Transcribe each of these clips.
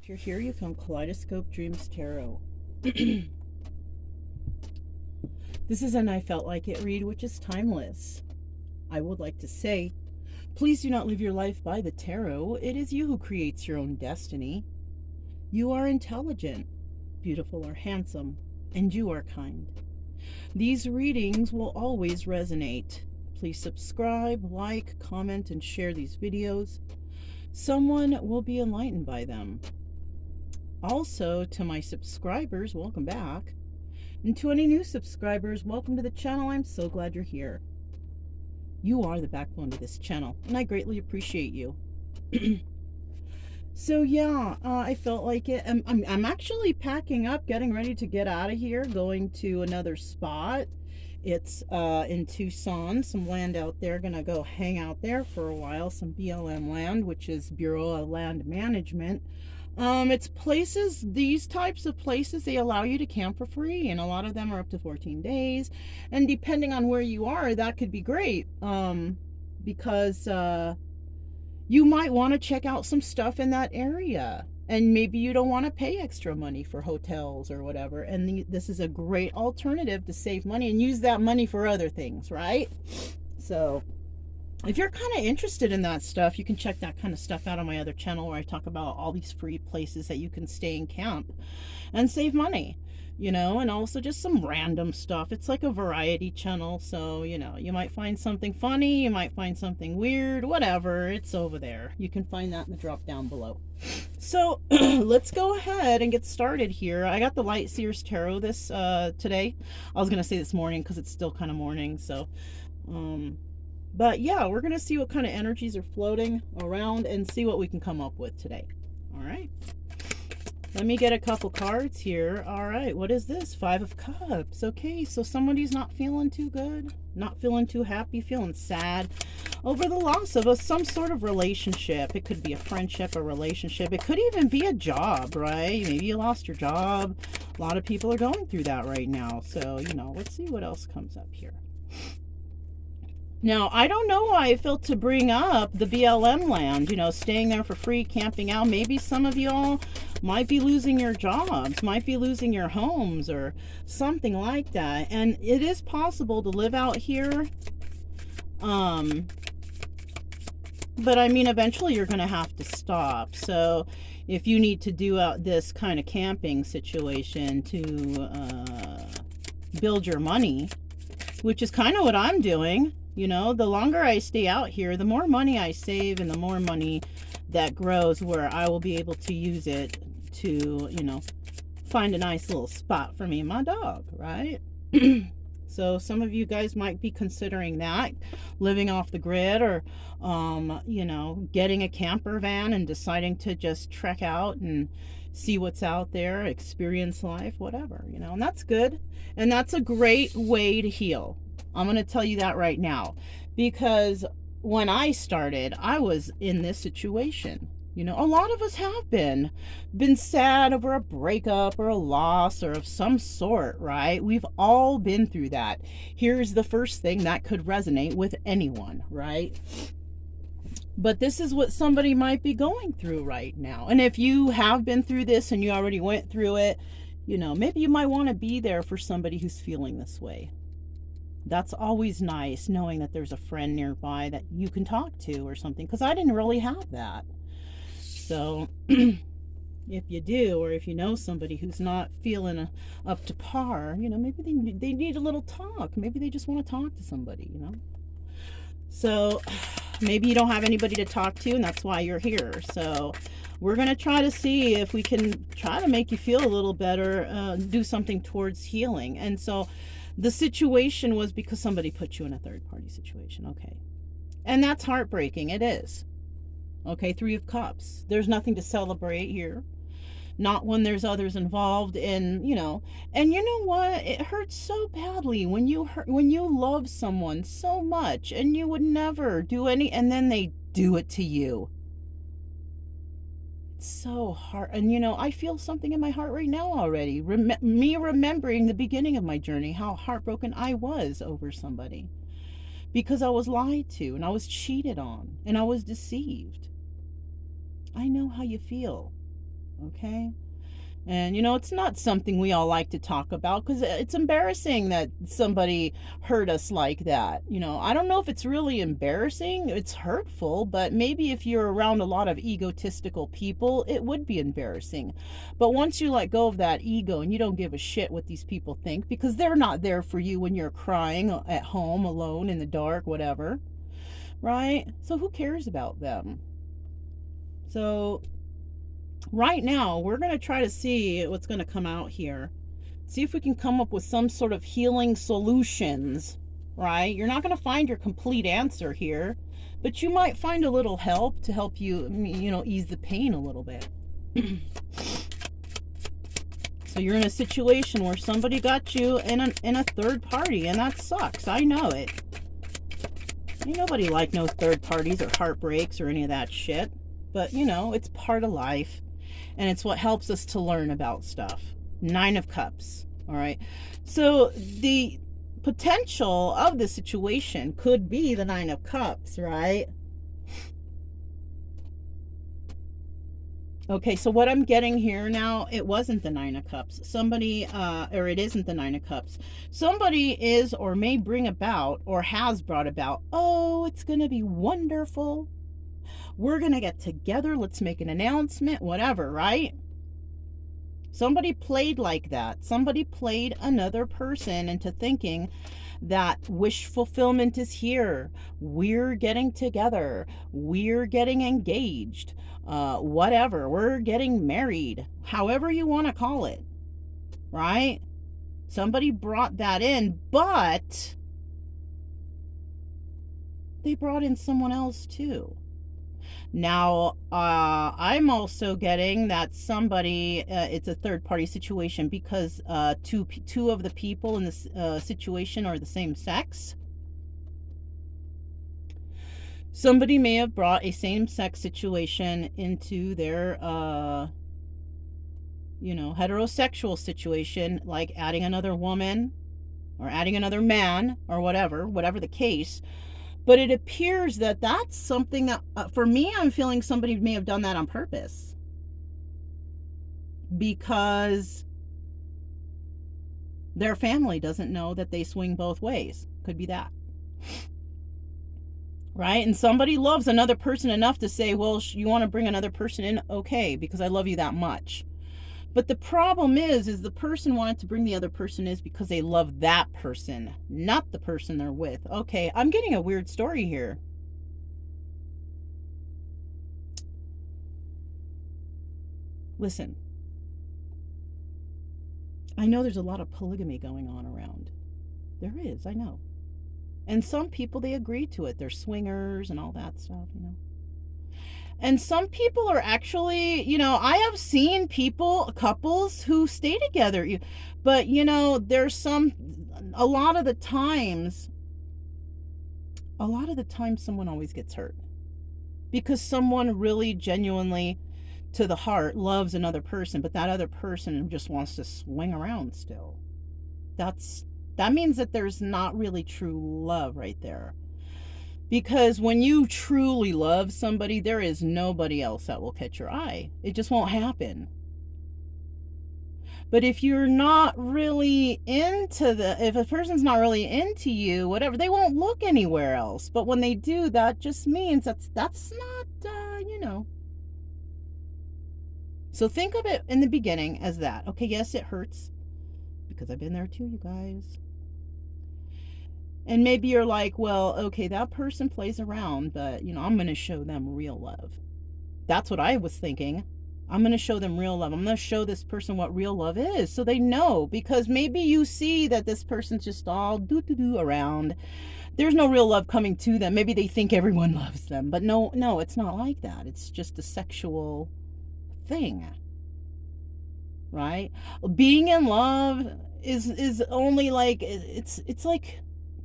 If you're here, you found Kaleidoscope Dreams Tarot. This is an I Felt Like It read, which is timeless. I would like to say, please do not live your life by the tarot. It is you who creates your own destiny. You are intelligent, beautiful, or handsome, and you are kind. These readings will always resonate. Please subscribe, like, comment, and share these videos. Someone will be enlightened by them. Also, to my subscribers, welcome back. And to any new subscribers, welcome to the channel. I'm so glad you're here. You are the backbone of this channel, and I greatly appreciate you. So yeah, I felt like it. I'm actually packing up, getting ready to get out of here, going to another spot. It's in Tucson, some land out there. Gonna go hang out there for a while, some BLM land, which is Bureau of Land Management. It's places, these types of places, they allow you to camp for free, and a lot of them are up to 14 days. And depending on where you are, that could be great, because you might want to check out some stuff in that area. And maybe you don't want to pay extra money for hotels or whatever. And this is a great alternative to save money and use that money for other things, right? So if you're kind of interested in that stuff, you can check that kind of stuff out on my other channel where I talk about all these free places that you can stay and camp and save money, you know, and also just some random stuff. It's like a variety channel, so, you know, you might find something funny, you might find something weird, whatever, it's over there. You can find that in the drop down below. So let's go ahead and get started here. I got the Light Seers Tarot this today. I was gonna say this morning because it's still kind of morning, so but yeah, we're gonna see what kind of energies are floating around and see what we can come up with today. All right, let me get a couple cards here. All right, what is this? Five of Cups. Okay, so somebody's not feeling too good, not feeling too happy, feeling sad over the loss of some sort of relationship. It could be a friendship, a relationship. It could even be a job, right? Maybe you lost your job. A lot of people are going through that right now. So, you know, let's see what else comes up here. Now, I don't know why I felt to bring up the BLM land, you know, staying there for free, camping out. Maybe some of y'all might be losing your jobs, might be losing your homes or something like that. And it is possible to live out here. But I mean, eventually you're going to have to stop. So if you need to do out this kind of camping situation to build your money, which is kind of what I'm doing. You know, the longer I stay out here, the more money I save and the more money that grows where I will be able to use it to, you know, find a nice little spot for me and my dog, right? So some of you guys might be considering that, living off the grid or, you know, getting a camper van and deciding to just trek out and see what's out there, experience life, whatever, you know, and that's good. And that's a great way to heal. I'm going to tell you that right now, because when I started, I was in this situation. You know, a lot of us have been sad over a breakup or a loss or of some sort, right? We've all been through that. Here's the first thing that could resonate with anyone, right? But this is what somebody might be going through right now. And if you have been through this and you already went through it, you know, maybe you might want to be there for somebody who's feeling this way. That's always nice, knowing that there's a friend nearby that you can talk to or something, because I didn't really have that. So if you do, or if you know somebody who's not feeling up to par, you know, maybe they need a little talk. Maybe they just want to talk to somebody, you know. So maybe you don't have anybody to talk to, and that's why you're here. So we're going to try to see if we can try to make you feel a little better, do something towards healing. And so the situation was because somebody put you in a third-party situation. Okay. And that's heartbreaking. It is. Okay, Three of Cups. There's nothing to celebrate here. Not when there's others involved in, you know. And you know what? It hurts so badly when you love someone so much and you would never do any, and then they do it to you. So hard. And you know, I feel something in my heart right now already, me remembering the beginning of my journey, how heartbroken I was over somebody because I was lied to and I was cheated on and I was deceived. I know how you feel. Okay? And, it's not something we all like to talk about because it's embarrassing that somebody hurt us like that. I don't know if it's really embarrassing. It's hurtful, but maybe if you're around a lot of egotistical people, it would be embarrassing. But once you let go of that ego and you don't give a shit what these people think because they're not there for you when you're crying at home, alone, in the dark, whatever, right? So who cares about them? So right now, we're going to try to see what's going to come out here. See if we can come up with some sort of healing solutions, right? You're not going to find your complete answer here, but you might find a little help to help you, ease the pain a little bit. So you're in a situation where somebody got you in a third party, and that sucks. I know it. Ain't nobody like no third parties or heartbreaks or any of that shit. But, it's part of life. And it's what helps us to learn about stuff. 9 of Cups. All right. So the potential of the situation could be the 9 of Cups, right? Okay, so what I'm getting here now, it wasn't the 9 of Cups. Somebody, or it isn't the 9 of Cups. Somebody is or may bring about or has brought about, oh, it's going to be wonderful. We're going to get together. Let's make an announcement, whatever, right? Somebody played like that. Somebody played another person into thinking that wish fulfillment is here. We're getting together. We're getting engaged. Whatever. We're getting married. However you want to call it, right? Somebody brought that in, but they brought in someone else too. Now, I'm also getting that somebody, it's a third party situation because two of the people in this situation are the same sex. Somebody may have brought a same-sex situation into their, heterosexual situation, like adding another woman or adding another man or whatever the case. But it appears that that's something that, for me, I'm feeling somebody may have done that on purpose. Because their family doesn't know that they swing both ways. Could be that. Right? And somebody loves another person enough to say, well, you want to bring another person in? Okay, because I love you that much. But the problem is the person wanted to bring the other person is because they love that person, not the person they're with. Okay, I'm getting a weird story here. Listen, I know there's a lot of polygamy going on around. There is, I know. And some people, they agree to it. They're swingers and all that stuff, And some people are actually, I have seen couples who stay together. But, there's a lot of the times someone always gets hurt. Because someone really genuinely, to the heart, loves another person. But that other person just wants to swing around still. That means that there's not really true love right there. Because when you truly love somebody, there is nobody else that will catch your eye. It just won't happen. But if you're not really if a person's not really into you, whatever, they won't look anywhere else. But when they do, that just means that's not, So think of it in the beginning as that. Okay, yes, it hurts. Because I've been there too, you guys. And maybe you're like, well, okay, that person plays around, but, I'm going to show them real love. That's what I was thinking. I'm going to show them real love. I'm going to show this person what real love is so they know. Because maybe you see that this person's just all do around. There's no real love coming to them. Maybe they think everyone loves them. But no, it's not like that. It's just a sexual thing. Right? Being in love is only like, it's like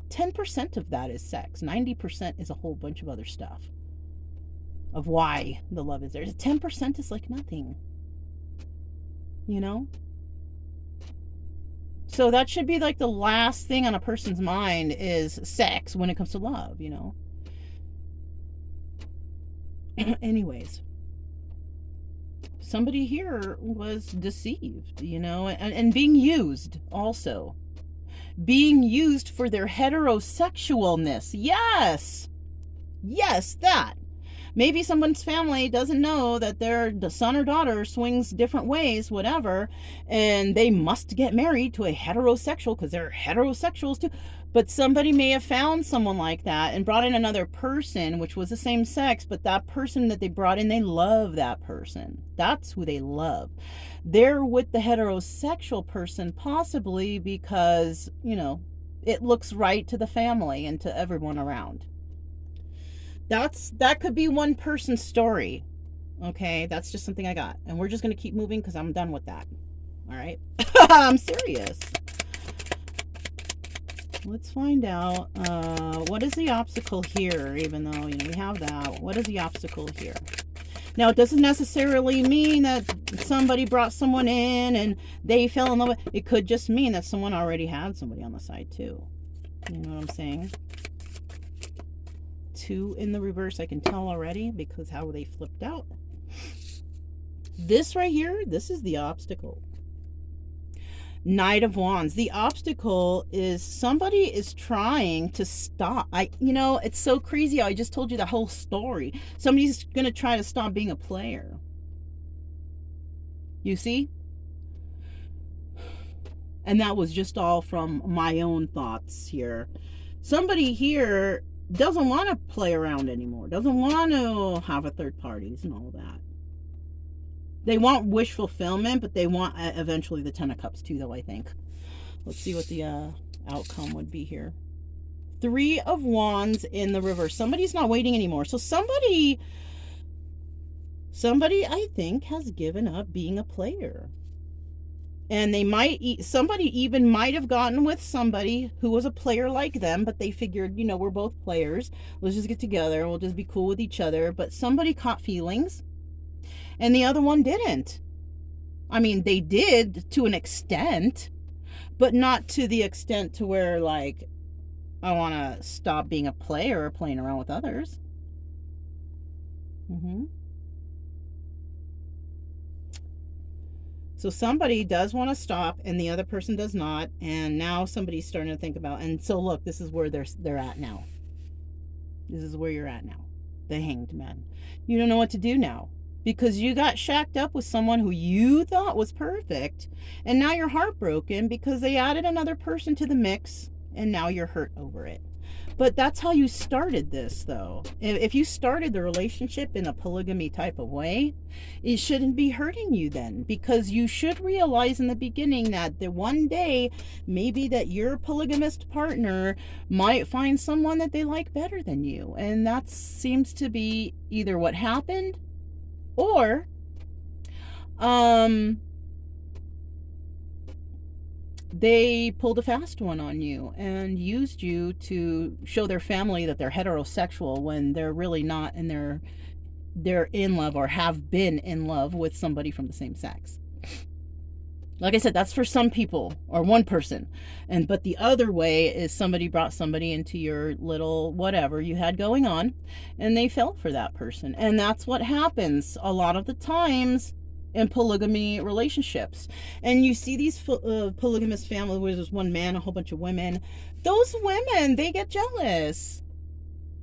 10% of that is sex. 90% is a whole bunch of other stuff of why the love is there. 10% is like nothing. So that should be like the last thing on a person's mind is sex when it comes to love, Anyways. somebody here was deceived, and being used also. Being used for their heterosexualness. Yes. Yes, that. Maybe someone's family doesn't know that their son or daughter swings different ways, whatever, and they must get married to a heterosexual because they're heterosexuals too. But somebody may have found someone like that and brought in another person, which was the same sex, but that person that they brought in, they love that person. That's who they love. They're with the heterosexual person possibly because, it looks right to the family and to everyone around. That could be one person's story. Okay, that's just something I got. And we're just going to keep moving because I'm done with that. All right? I'm serious. Let's find out what is the obstacle here, even though, we have that. What is the obstacle here? Now, it doesn't necessarily mean that somebody brought someone in and they fell in love with. It could just mean that someone already had somebody on the side, too. You know what I'm saying? 2 in the reverse, I can tell already because how they flipped out. This right here, this is the obstacle. Knight of Wands. The obstacle is somebody is trying to stop. It's so crazy. I just told you the whole story. Somebody's going to try to stop being a player. You see? And that was just all from my own thoughts here. Somebody here doesn't want to play around anymore. Doesn't want to have a third parties and all that. They want wish fulfillment, but they want eventually the 10 of Cups too, though, I think. Let's see what the outcome would be here. 3 of Wands in the reverse. Somebody's not waiting anymore. So somebody, I think, has given up being a player. And somebody even might have gotten with somebody who was a player like them, but they figured, we're both players. Let's just get together. We'll just be cool with each other. But somebody caught feelings. And the other one didn't. I mean, they did to an extent, but not to the extent to where, like, I want to stop being a player or playing around with others. So somebody does want to stop and the other person does not. And now somebody's starting to think about, and so look, this is where they're at now. This is where you're at now. The Hanged Man. You don't know what to do now. Because you got shacked up with someone who you thought was perfect. And now you're heartbroken because they added another person to the mix. And now you're hurt over it. But that's how you started this, though. If you started the relationship in a polygamy type of way, it shouldn't be hurting you then. Because you should realize in the beginning that the one day, maybe that your polygamist partner might find someone that they like better than you. And that seems to be either what happened, or they pulled a fast one on you and used you to show their family that they're heterosexual when they're really not, and they're in love or have been in love with somebody from the same sex. Like I said, that's for some people or one person. But the other way is somebody brought somebody into your little whatever you had going on and they fell for that person. And that's what happens a lot of the times in polygamy relationships. And you see these polygamous families where there's one man, a whole bunch of women. Those women, they get jealous.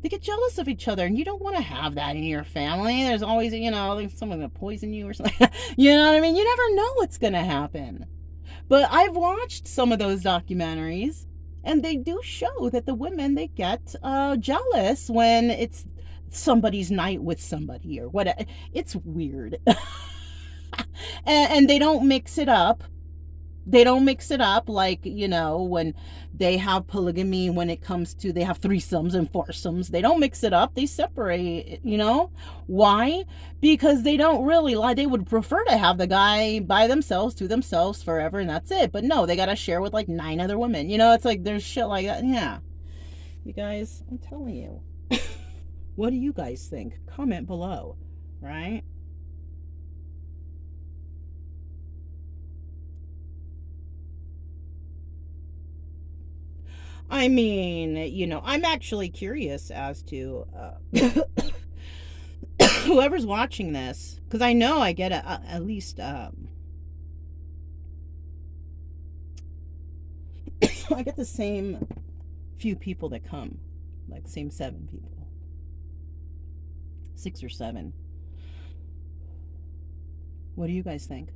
They get jealous of each other, and you don't want to have that in your family. There's always, someone going to poison you or something. You know what I mean? You never know what's going to happen. But I've watched some of those documentaries, and they do show that the women, they get jealous when it's somebody's night with somebody or whatever. It's weird. and they don't mix it up. They don't mix it up like, when they have polygamy, when it comes to, they have threesomes and foursomes. They don't mix it up. They separate, Why? Because they don't really like, they would prefer to have the guy by themselves, to themselves forever, and that's it. But no, they got to share with like 9 other women. It's like there's shit like that. Yeah. You guys, I'm telling you. What do you guys think? Comment below, right? I mean, I'm actually curious as to whoever's watching this, because I know I get at least I get the same few people that come, like the same 7 people, 6 or 7. What do you guys think?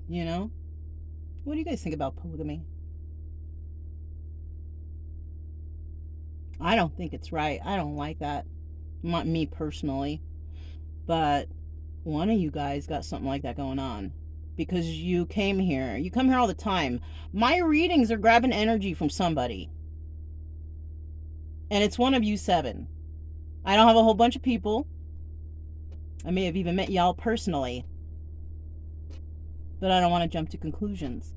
You know, what do you guys think about polygamy? I don't think it's right. I don't like that. Not me personally, but one of you guys got something like that going on because you came here. You come here all the time. My readings are grabbing energy from somebody, and it's one of you 7. I don't have a whole bunch of people. I may have even met y'all personally, but I don't want to jump to conclusions.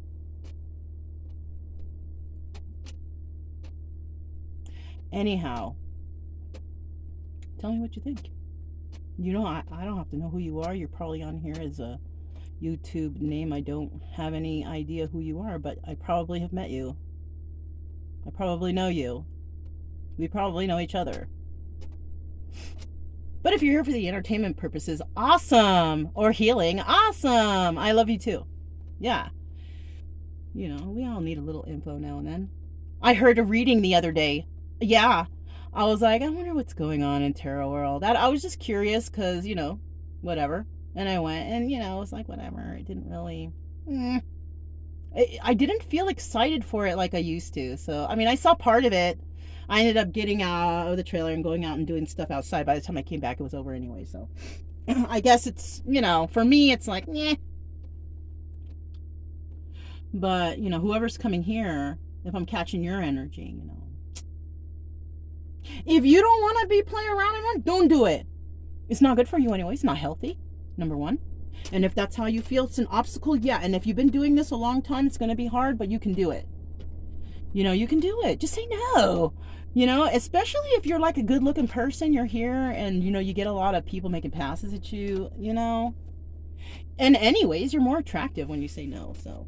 Anyhow, tell me what you think. You know, I don't have to know who you are. You're probably on here as a YouTube name. I don't have any idea who you are, but I probably have met you. I probably know you. We probably know each other. But if you're here for the entertainment purposes, awesome. Or healing, awesome. I love you too. Yeah. You know, we all need a little info now and then. I heard a reading the other day. Yeah. I was like, I wonder what's going on in tarot world. I was just curious because, you know, whatever. And I went and, you know, it was like, whatever. It didn't really... I didn't feel excited for it like I used to. So, I mean, I saw part of it. I ended up getting out of the trailer and going out and doing stuff outside. By the time I came back, it was over anyway. So, I guess it's, you know, for me, it's like, meh. But, you know, whoever's coming here, if I'm catching your energy, you know. If you don't want to be playing around anymore, don't do it. It's not good for you anyway. It's not healthy, number one. And if that's how you feel, it's an obstacle, yeah. And if you've been doing this a long time, it's going to be hard, but you can do it. You know, you can do it. Just say no. You know, especially if you're like a good-looking person, you're here and, you know, you get a lot of people making passes at you, you know. And anyways, you're more attractive when you say no. So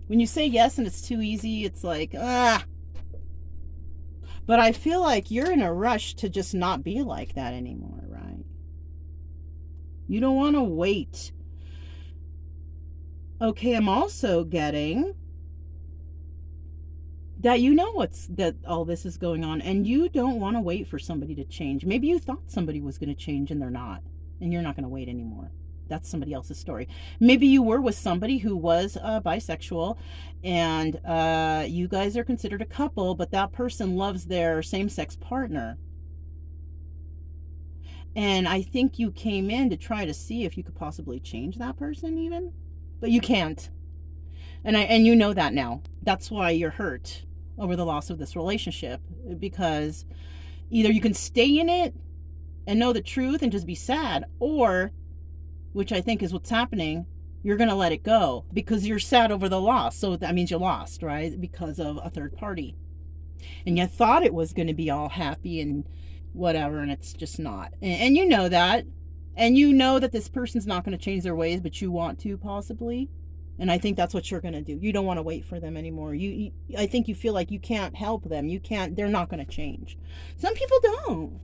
when you say yes and it's too easy, it's like, ah. But I feel like you're in a rush to just not be like that anymore, right? You don't want to wait. Okay, I'm also getting that you know that all this is going on and you don't want to wait for somebody to change. Maybe you thought somebody was going to change and they're not, and you're not going to wait anymore. That's somebody else's story. Maybe you were with somebody who was bisexual and you guys are considered a couple, but that person loves their same-sex partner. And I think you came in to try to see if you could possibly change that person even, but you can't. And you know that now. That's why you're hurt over the loss of this relationship, because either you can stay in it and know the truth and just be sad, or, which I think is what's happening, you're going to let it go because you're sad over the loss. So that means you lost, right? Because of a third party. And you thought it was going to be all happy and whatever, and it's just not. And you know that. And you know that this person's not going to change their ways, but you want to possibly. And I think that's what you're going to do. You don't want to wait for them anymore. I think you feel like you can't help them. They're not going to change. Some people don't.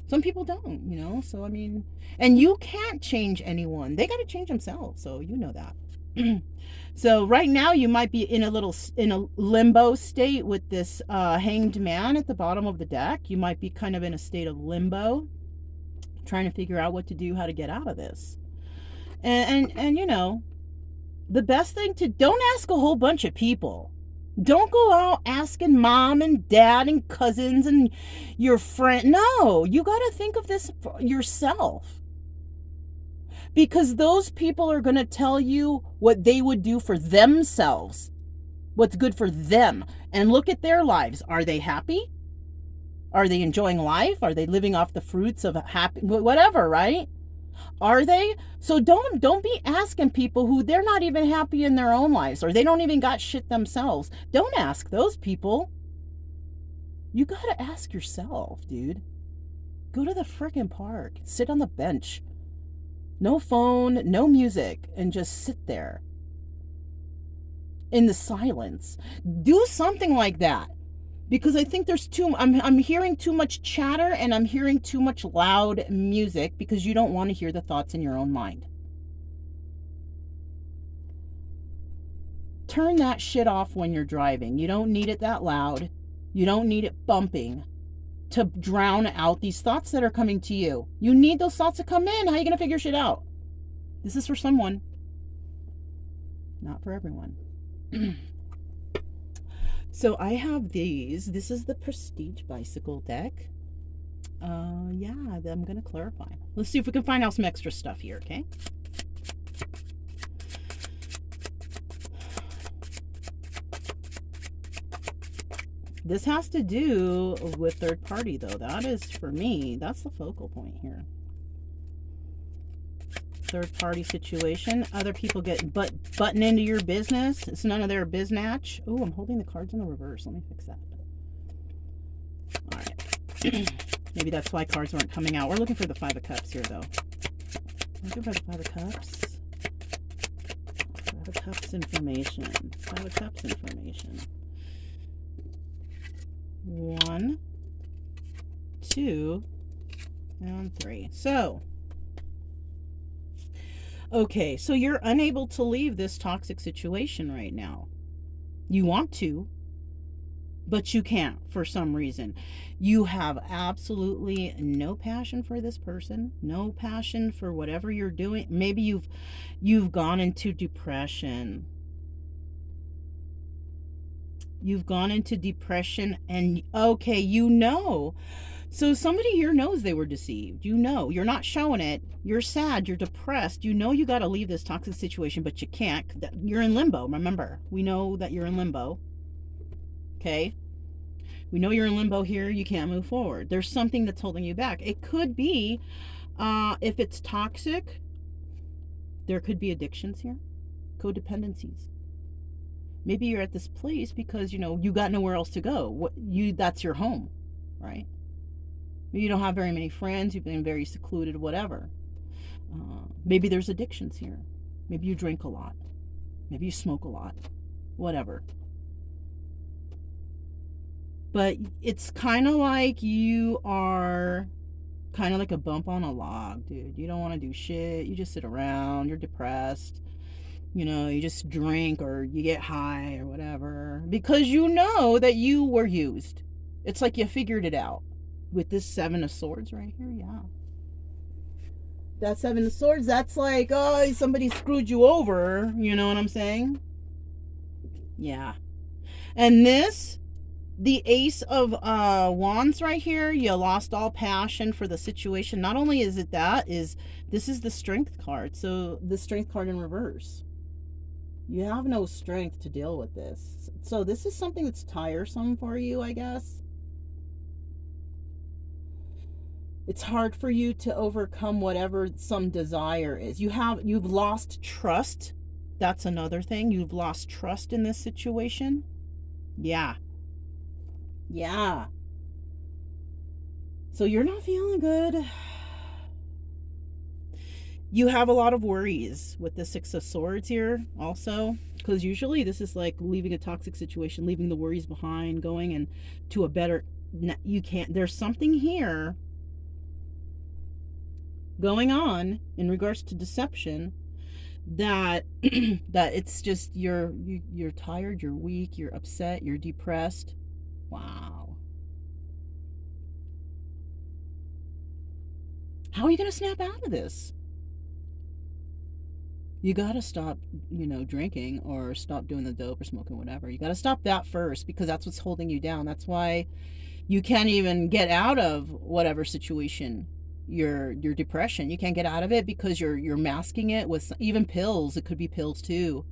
Some people don't, you know. So, I mean, and you can't change anyone. They got to change themselves. So, you know that. So, right now, you might be in a limbo state with this hanged man at the bottom of the deck. You might be kind of in a state of limbo, trying to figure out what to do, how to get out of this. And you know, the best thing don't ask a whole bunch of people. Don't go out asking mom and dad and cousins and your friend. No, you got to think of this for yourself. Because those people are going to tell you what they would do for themselves. What's good for them. And look at their lives. Are they happy? Are they enjoying life? Are they living off the fruits of happy, whatever, right? Are they? So don't be asking people who they're not even happy in their own lives, or they don't even got shit themselves. Don't ask those people. You got to ask yourself, dude. Go to the frickin' park. Sit on the bench. No phone, no music, and just sit there in the silence. Do something like that. Because I think there's I'm hearing too much chatter, and I'm hearing too much loud music because you don't want to hear the thoughts in your own mind. Turn that shit off when you're driving. You don't need it that loud. You don't need it bumping to drown out these thoughts that are coming to you. You need those thoughts to come in. How are you going to figure shit out? This is for someone, not for everyone. So I have these. This is the Prestige Bicycle deck. Yeah, I'm going to clarify. Let's see if we can find out some extra stuff here, okay? This has to do with third party, though. That is, for me, that's the focal point here. Third party situation. Other people get button into your business. It's none of their biznatch. Oh, I'm holding the cards in the reverse. Let me fix that. All right. Maybe that's why cards weren't coming out. We're looking for the Five of Cups here, though. Looking for the Five of Cups. Five of Cups information. Five of Cups information. 1, 2, and 3. So, okay, so you're unable to leave this toxic situation right now. You want to, but you can't for some reason. You have absolutely no passion for this person, no passion for whatever you're doing. Maybe you've gone into depression. You've gone into depression, and okay, you know. So somebody here knows they were deceived. You know, you're not showing it. You're sad, you're depressed. You know you got to leave this toxic situation, but you can't. You're in limbo, remember. We know that you're in limbo. Okay? We know you're in limbo here. You can't move forward. There's something that's holding you back. It could be, if it's toxic, there could be addictions here, codependencies. Maybe you're at this place because, you know, you got nowhere else to go. That's your home, right? You don't have very many friends. You've been very secluded, whatever. Maybe there's addictions here. Maybe you drink a lot. Maybe you smoke a lot. Whatever. But it's kind of like you are kind of like a bump on a log, dude. You don't want to do shit. You just sit around. You're depressed. You know, you just drink or you get high or whatever because you know that you were used. It's like you figured it out with this Seven of Swords right here. Yeah. That Seven of Swords, that's like, oh, somebody screwed you over. You know what I'm saying? Yeah. And this, the Ace of Wands right here, you lost all passion for the situation. Not only is it that, this is the Strength card. So the Strength card in reverse. You have no strength to deal with this. So this is something that's tiresome for you, I guess. It's hard for you to overcome whatever some desire is. You've lost trust. That's another thing. You've lost trust in this situation. Yeah. Yeah. So you're not feeling good. You have a lot of worries with the Six of Swords here also, because usually this is like leaving a toxic situation, leaving the worries behind, going into a better, you can't, there's something here going on in regards to deception that that it's just you're tired, you're weak, you're upset, you're depressed. Wow. How are you going to snap out of this? You got to stop, you know, drinking or stop doing the dope or smoking, whatever. You got to stop that first because that's what's holding you down. That's why you can't even get out of whatever situation, your depression. You can't get out of it because you're masking it with even pills. It could be pills too.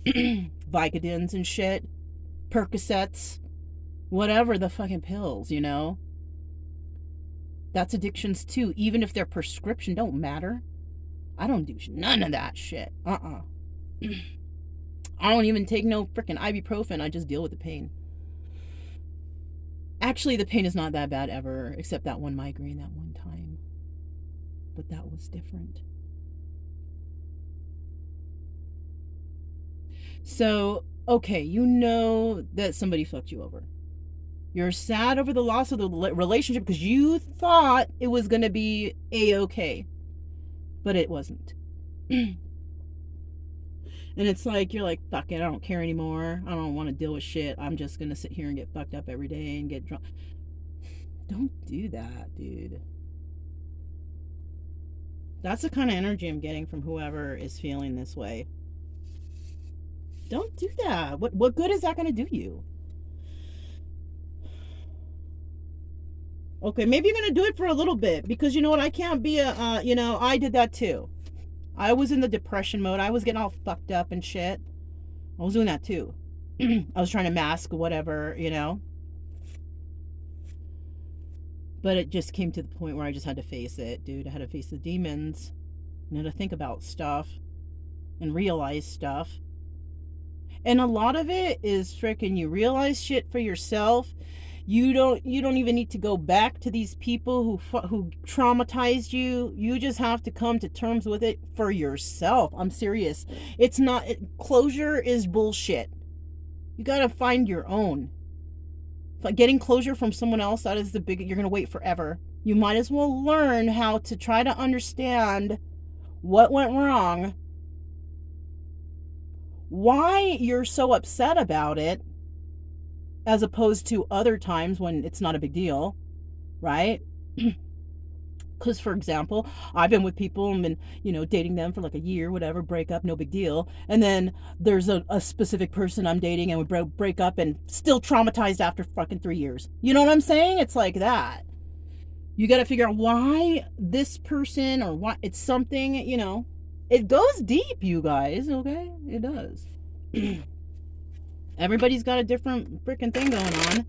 Vicodins and shit, Percocets, whatever the fucking pills, you know. That's addictions too. Even if they're prescription, don't matter. I don't do none of that shit. I don't even take no freaking ibuprofen. I just deal with the pain. Actually, the pain is not that bad ever, except that one migraine that one time. But that was different. So, okay, you know that somebody fucked you over. You're sad over the loss of the relationship because you thought it was going to be a-okay, but it wasn't. And it's like, you're like, fuck it, I don't care anymore. I don't want to deal with shit. I'm just going to sit here and get fucked up every day and get drunk. Don't do that, dude. That's the kind of energy I'm getting from whoever is feeling this way. Don't do that. What good is that going to do you? Okay, maybe you're going to do it for a little bit, because you know what? I can't be I did that too. I was in the depression mode. I was getting all fucked up and shit. I was doing that too. I was trying to mask whatever, But it just came to the point where I just had to face it, dude. I had to face the demons. I had to think about stuff and realize stuff. And a lot of it is freaking, you realize shit for yourself. You don't even need to go back to these people who traumatized you. You just have to come to terms with it for yourself. I'm serious. It's not, closure is bullshit. You got to find your own. Getting closure from someone else, that is you're going to wait forever. You might as well learn how to try to understand what went wrong, why you're so upset about it, as opposed to other times when it's not a big deal, right? Because, for example, I've been with people and been, dating them for like a year, whatever, break up, no big deal. And then there's a specific person I'm dating and we break up and still traumatized after fucking 3 years. You know what I'm saying? It's like that. You got to figure out why this person, or why it's something, It goes deep, you guys, okay? It does. Everybody's got a different freaking thing going on.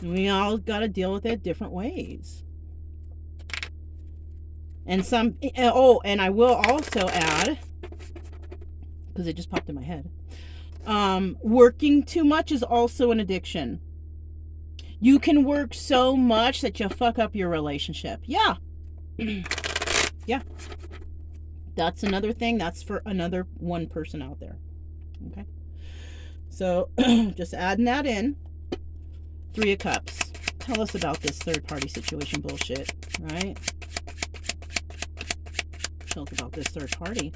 And we all got to deal with it different ways. And and I will also add, because it just popped in my head, working too much is also an addiction. You can work so much that you fuck up your relationship. Yeah. Yeah. That's another thing. That's for another one person out there. Okay. So, just adding that in. 3 of Cups. Tell us about this third-party situation bullshit, right? Tell us about this third party.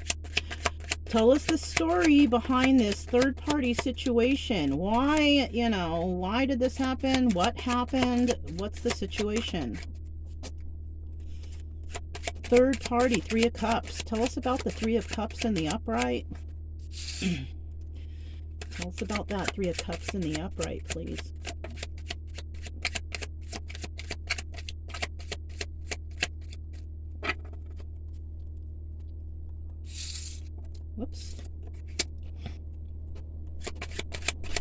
Tell us the story behind this third-party situation. Why, why did this happen? What happened? What's the situation? Third party, 3 of Cups. Tell us about the 3 of Cups in the upright. Tell us about that 3 of Cups in the upright, please. Whoops.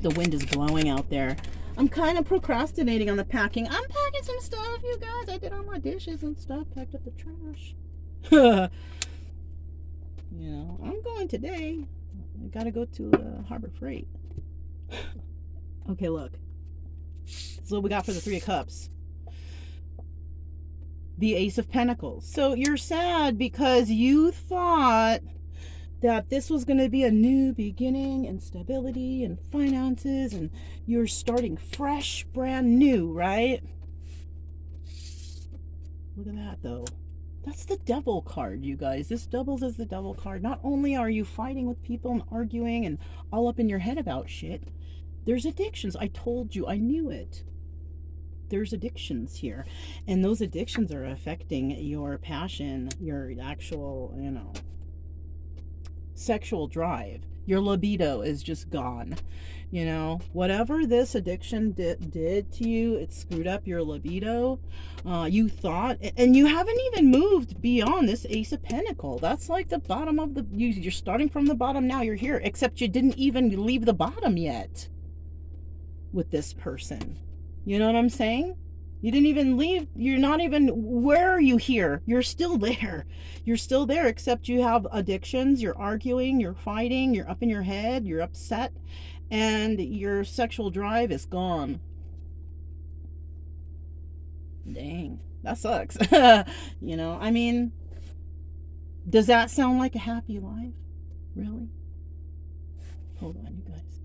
The wind is blowing out there. I'm kind of procrastinating on the packing. I'm packing some stuff, you guys. I did all my dishes and stuff. Packed up the trash. I'm going today. I gotta go to Harbor Freight. Okay, look. That's what we got for the 3 of Cups. The Ace of Pentacles. So you're sad because you thought that this was going to be a new beginning and stability and finances, and you're starting fresh, brand new, right? Look at that, though. That's the Devil card, you guys. This doubles as the Devil card. Not only are you fighting with people and arguing and all up in your head about shit, there's addictions. I told you. I knew it. There's addictions here. And those addictions are affecting your passion, your actual, sexual drive. Your libido is just gone. Whatever this addiction did to you, it screwed up your libido. You thought, and you haven't even moved beyond this Ace of Pentacles. That's like the bottom of you're starting from the bottom, now you're here, except you didn't even leave the bottom yet with this person. You know what I'm saying? You didn't even leave. You're not even, where are you here? You're still there. You're still there, except you have addictions. You're arguing, you're fighting, you're up in your head, you're upset, and your sexual drive is gone. Dang, that sucks. Does that sound like a happy life? Really? Hold on, you guys.